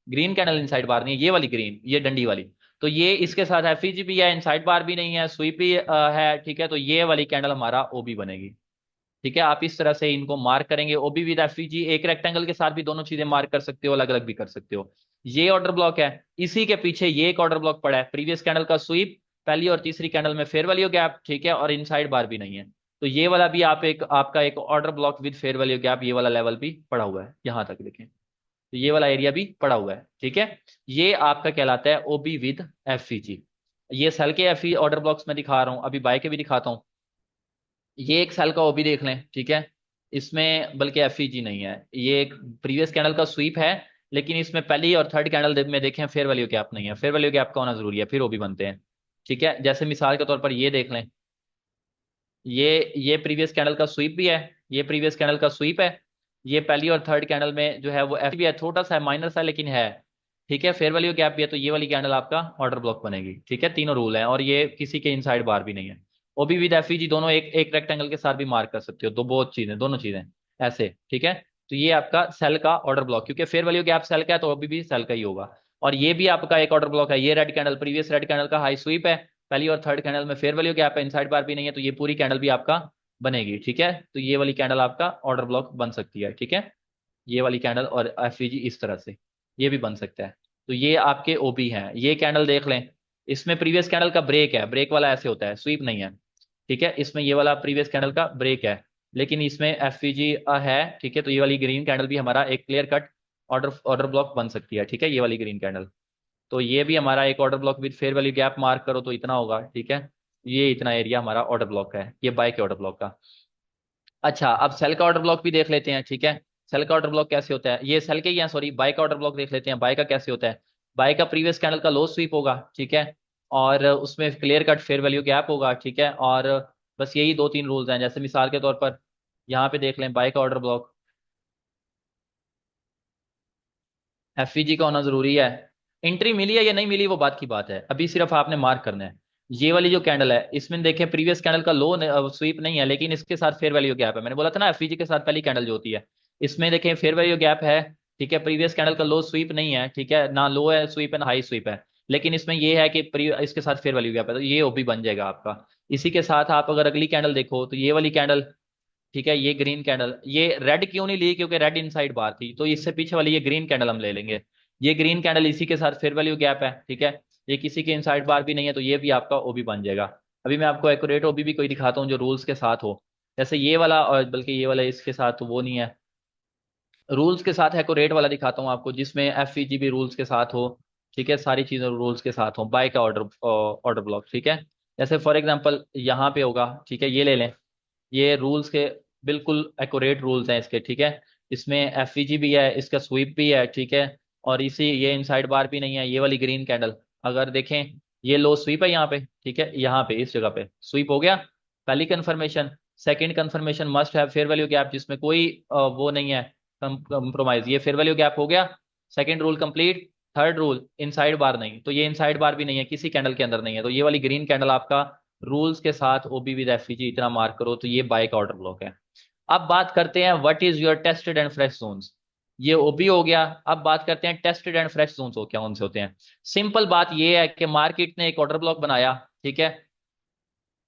ग्रीन कैंडल इनसाइड बार नहीं है, ये वाली ग्रीन, ये डंडी वाली। तो ये इसके साथ एफईजी भी है, इनसाइड बार भी नहीं है, स्वीप भी है, ठीक है। तो ये वाली कैंडल हमारा ओबी बनेगी, ठीक है। आप इस तरह से इनको मार्क करेंगे, ओबी विद एफईजी, एक रेक्टेंगल के साथ भी दोनों चीजें मार्क कर सकते हो, अलग अलग भी कर सकते हो। ये ऑर्डर ब्लॉक है, इसी के पीछे ये एक ऑर्डर ब्लॉक पड़ा है, प्रीवियस कैंडल का स्वीप, पहली और तीसरी कैंडल में फेयर वैल्यू गैप, ठीक है, और इनसाइड बार भी नहीं है। तो ये वाला भी आप एक आपका एक order block with fair value gap, ये वाला लेवल भी पड़ा हुआ है, यहां तक देखें, तो ये वाला एरिया भी पड़ा हुआ है, ठीक है। ये आपका कहलाता है ओबी विद एफईजी। ये सेल के एफई ऑर्डर ब्लॉक्स में दिखा रहा हूं, अभी बाय के भी दिखाता हूं। ये एक सेल का ओबी देख लें, ठीक है, इसमें बल्कि एफईजी नहीं है, ये एक प्रीवियस कैंडल का स्वीप है, लेकिन इसमें पहली और थर्ड कैंडल में देखें फेयर वैल्यू गैप नहीं है, फेयर वैल्यू गैप का होना जरूरी है, फिर ओबी बनते हैं, ठीक है। जैसे मिसाल के तौर पर ये देख लें, ये प्रीवियस कैंडल का स्वीप भी है, ये प्रीवियस कैंडल का स्वीप है, ये पहली और थर्ड कैंडल में जो है वो एफ भी है, छोटा सा है, माइनर सा, लेकिन है, ठीक है, फेयर वैल्यू गैप भी है। तो ये वाली कैंडल आपका ऑर्डर ब्लॉक बनेगी, ठीक है, तीनों रूल हैं, और ये किसी के इनसाइड बार भी नहीं है। ओबी विद एफईजी दोनों एक एक रेक्टेंगल के साथ भी मार्क कर सकते हो, दो बहुत चीजें, दोनों चीजें ऐसे, ठीक है। तो ये आपका सेल का ऑर्डर ब्लॉक, क्योंकि फेयर वैल्यू गैप सेल का है तो ओबी भी सेल का ही होगा। और ये भी आपका एक ऑर्डर ब्लॉक है, ये red candle previous red candle का हाई स्वीप है, पहली और थर्ड कैंडल में फेयर वैल्यू गैप है, इनसाइड बार भी नहीं है, तो ये पूरी कैंडल भी आपका बनेगी, ठीक है। तो ये वाली कैंडल आपका ऑर्डर ब्लॉक बन सकती है, ठीक है। ये वाली कैंडल और एफईजी इस तरह से ये भी बन सकता है। तो ये आपके ओबी हैं। ये कैंडल देख लें, इसमें प्रीवियस कैंडल का ब्रेक है, ब्रेक वाला ऐसे होता है, स्वीप नहीं है, ठीक है। इसमें ये वाला प्रीवियस कैंडल का ब्रेक है, लेकिन इसमें एफईजी है, ठीक है। तो ये वाली ग्रीन कैंडल भी हमारा एक clear cut order order block बन सकती है, ठीक है, ये वाली ग्रीन कैंडल। तो ये भी हमारा एक order block with fair value gap mark करो तो इतना होगा, ठीक है। ये इतना एरिया हमारा ऑर्डर ब्लॉक का है, ये बाय के ऑर्डर ब्लॉक का। अच्छा, अब सेल का ऑर्डर ब्लॉक भी देख लेते हैं, ठीक है। सेल का ऑर्डर ब्लॉक कैसे होता है, ये सेल के ही है, सॉरी, बाय का ऑर्डर ब्लॉक देख लेते हैं, बाय का कैसे होता है। बाय का प्रीवियस कैंडल का लो स्वीप होगा, ठीक है, और उसमें clear cut fair value gap होगा, ठीक है। और बस यही दो तीन रूल्स हैं, जैसे मिसाल के तौर पर यहाँ पे देख लें बाय का ऑर्डर ब्लॉक, एफईजी का होना जरूरी है। एंट्री मिली है या नहीं मिली वो बात की बात है, अभी सिर्फ आपने मार्क करना है। ये वाली जो कैंडल है, इसमें देखें प्रीवियस कैंडल का लो स्वीप नहीं है, लेकिन इसके साथ फेयर वैल्यू गैप है, मैंने बोला था ना एफईजी के साथ पहली कैंडल जो होती है, इसमें देखें फेयर वैल्यू गैप है, ठीक है। प्रीवियस कैंडल का लो स्वीप नहीं है, ठीक है, ना लो है स्वीप है ना हाई स्वीप है, लेकिन इसमें ये है कि इसके साथ फेयर वैल्यू गैप है, तो ये ओबी बन जाएगा आपका। इसी के साथ आप अगर अगली कैंडल देखो तो ये वाली कैंडल, ठीक है, ये ग्रीन कैंडल, ये रेड क्यों नहीं ली, क्योंकि रेड इनसाइड बार थी, तो इससे पीछे वाली ये ग्रीन कैंडल हम ले लेंगे। ये ग्रीन कैंडल इसी के साथ फेयर वैल्यू गैप है, ठीक है, ये किसी के इनसाइड बार भी नहीं है, तो ये भी आपका ओबी बन जाएगा। अभी मैं आपको एक्यूरेट ओबी भी कोई दिखाता हूँ जो रूल्स के साथ हो, जैसे ये वाला, और बल्कि ये वाला इसके साथ तो वो नहीं है, रूल्स के साथ एक्यूरेट वाला दिखाता हूँ आपको, जिसमें एफईजी भी रूल्स के साथ हो, ठीक है, सारी चीजें रूल्स के साथ हो, बाय का ऑर्डर ऑर्डर ब्लॉक, ठीक है। जैसे फॉर एग्जांपल यहाँ पे होगा, ठीक है, ये ले लें, ये रूल्स के बिल्कुल एक्यूरेट रूल्स हैं इसके, ठीक है। इसमें एफईजी भी है, इसका स्वीप भी है, ठीक है। और इसी ये इनसाइड बार भी नहीं है, ये वाली ग्रीन कैंडल अगर देखें, ये लो स्वीप है यहाँ पे, ठीक है, यहाँ पे इस जगह पे स्वीप हो गया, पहली confirmation. Second confirmation must have fair value gap, जिसमें कोई वो नहीं है कंप्रोमाइज, ये फेयर वैल्यू गैप हो गया, second rule complete. Third rule inside bar नहीं, तो ये इनसाइड बार भी नहीं है, किसी कैंडल के अंदर नहीं है, तो ये वाली ग्रीन कैंडल आपका रूल्स के साथ ओबी विद एफईजी इतना मार्क करो तो ये बाय का ऑर्डर ब्लॉक है। अब बात करते हैं what is your tested and fresh zones. ये ओबी हो गया। अब बात करते हैं टेस्टेड एंड फ्रेश जोन्स हो क्या, कौन से होते हैं। सिंपल बात ये है कि मार्केट ने एक ऑर्डर ब्लॉक बनाया, ठीक है,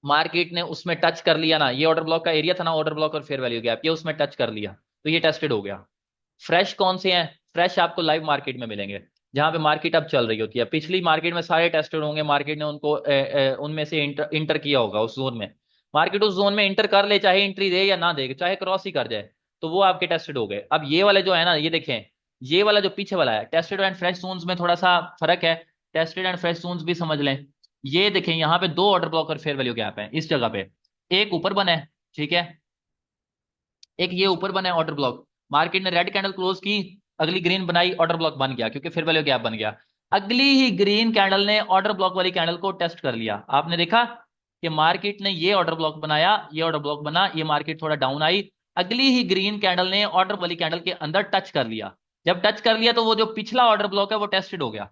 मार्केट ने उसमें टच कर लिया ना, ये ऑर्डर ब्लॉक का एरिया था ना, ऑर्डर ब्लॉक और फेयर वैल्यू गैप, ये उसमें टच कर लिया, तो ये टेस्टेड हो गया। फ्रेश कौन से हैं? फ्रेश आपको लाइव मार्केट में मिलेंगे, जहां पे मार्केट अब चल रही होती है। पिछली मार्केट में सारे टेस्टेड होंगे, मार्केट ने उनको उनमें से इंटर किया होगा उस जोन में। मार्केट उस जोन में इंटर कर ले, चाहे एंट्री दे या ना दे, चाहे क्रॉस ही कर जाए, तो वो आपके टेस्टेड हो गए। अब ये वाले जो है ना, ये देखें, ये वाला जो पीछे वाला है, टेस्टेड एंड फ्रेश जोन्स में थोड़ा सा फर्क है। टेस्टेड एंड फ्रेश जोन्स भी समझ लें। ये देखें, यहाँ पे दो ऑर्डर ब्लॉक और फेयर वैल्यू गैप है इस जगह पे। एक ऊपर बना है, ठीक है, एक ये ऊपर बना है ऑर्डर ब्लॉक, मार्केट ने रेड कैंडल क्लोज की, अगली ग्रीन बनाई, ऑर्डर ब्लॉक बन गया, क्योंकि फिर वैल्यू गैप बन गया। अगली ही ग्रीन कैंडल ने ऑर्डर ब्लॉक वाली कैंडल को टेस्ट कर लिया। आपने देखा कि मार्केट ने ये ऑर्डर ब्लॉक बनाया, ये ऑर्डर ब्लॉक बना, ये मार्केट थोड़ा डाउन आई, अगली ही ग्रीन कैंडल ने ऑर्डर वाली कैंडल के अंदर टच कर लिया। जब टच कर लिया तो वो जो पिछला ऑर्डर ब्लॉक है वो टेस्टेड हो गया।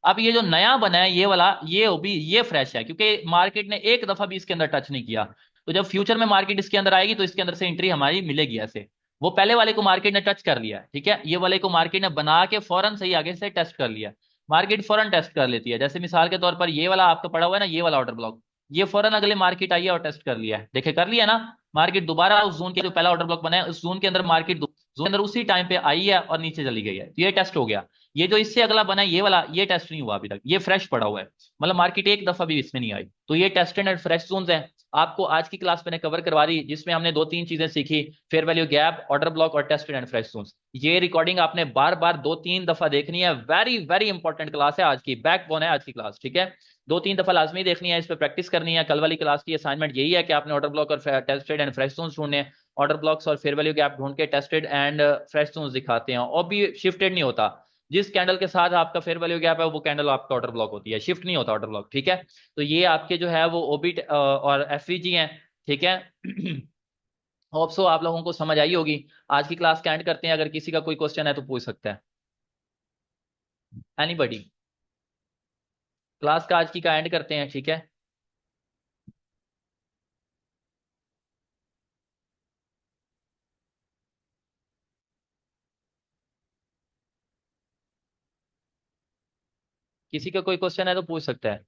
अब ये जो नया बना है ये वाला, ये भी ये फ्रेश है, क्योंकि मार्केट ने एक दफा भी इसके अंदर टच नहीं किया। तो जब फ्यूचर में मार्केट इसके अंदर आएगी तो इसके अंदर से एंट्री हमारी मिलेगी ऐसे। वो पहले वाले को मार्केट ने टच कर लिया है, ठीक है, ये वाले को मार्केट ने बना के फौरन सही आगे से टेस्ट कर लिया। मार्केट फौरन टेस्ट कर लेती है, जैसे मिसाल के तौर पर ये वाला आपका पड़ा हुआ है ना, ये वाला ऑर्डर ब्लॉक, ये फौरन अगले मार्केट आई है और टेस्ट कर लिया है, देखे कर लिया ना। मार्केट दोबारा उस जोन के जो पहला ऑर्डर ब्लॉक बना है उस जोन के अंदर मार्केट जोन के अंदर उसी टाइम पे आई है और नीचे चली गई है, तो ये टेस्ट हो गया। ये जो इससे अगला बना है ये वाला, ये टेस्ट नहीं हुआ अभी तक, ये फ्रेश पड़ा हुआ है, मतलब मार्केट एक दफा भी इसमें नहीं आई, तो ये टेस्टेड एंड फ्रेश जोन्स हैं। आपको आज की क्लास मैंने कवर करवा दी, जिसमें हमने दो तीन चीजें सीखी, fair value gap, order block और टेस्टेड एंड फ्रेश जोन्स। ये रिकॉर्डिंग आपने बार बार दो तीन दफा देखनी है, वेरी वेरी इंपॉर्टेंट क्लास है आज की, बैकबोन है आज की क्लास, ठीक है। दो तीन दफा लाजमी देखनी है, इस पर प्रैक्टिस करनी है। कल वाली क्लास की असाइनमेंट यही है कि आपने ऑर्डर ब्लॉक और टेस्टेड एंड फ्रेश जोन्स ढूंढने हैं। ऑर्डर ब्लॉक्स और फेयर वैल्यू गैप ढूंढ के टेस्टेड एंड फ्रेश जोन्स दिखाते हैं, और भी शिफ्टेड नहीं होता। जिस कैंडल के साथ आपका फेयर वैल्यू गैप है वो कैंडल आपका ऑर्डर ब्लॉक होती है, शिफ्ट नहीं होता ऑर्डर ब्लॉक, ठीक है। तो ये आपके जो है वो ओबी और एफवीजी हैं, ठीक है। होप सो आप लोगों को समझ आई होगी। आज की क्लास का एंड करते हैं, अगर किसी का कोई क्वेश्चन है तो पूछ सकता है एनीबडी। क्लास का आज की का एंड करते हैं, ठीक है। किसी का कोई क्वेश्चन है तो पूछ सकता है।